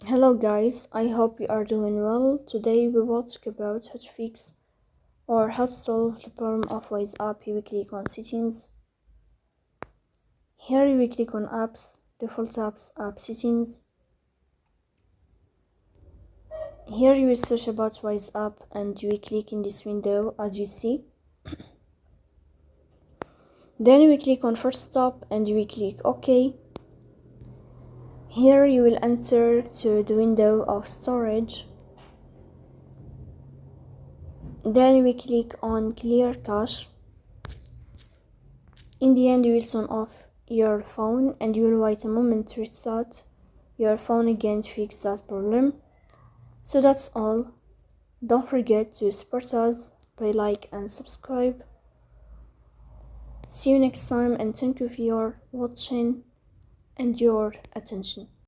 Hello guys, I hope you are doing well. Today we will talk about how to fix or how to solve the problem of WhatsApp. You will click on settings. Here you will click on apps, default apps, app settings. Here you will search about WhatsApp and you will click in this window as you see. Then you will click on first stop and you will click OK. Here you will enter to the window of storage. Then you will click on clear cache. In the end, you will turn off your phone and you will wait a moment to restart your phone again to fix that problem. So that's all. Don't forget to support us by like and subscribe. See you next time and thank you for your watching and your attention.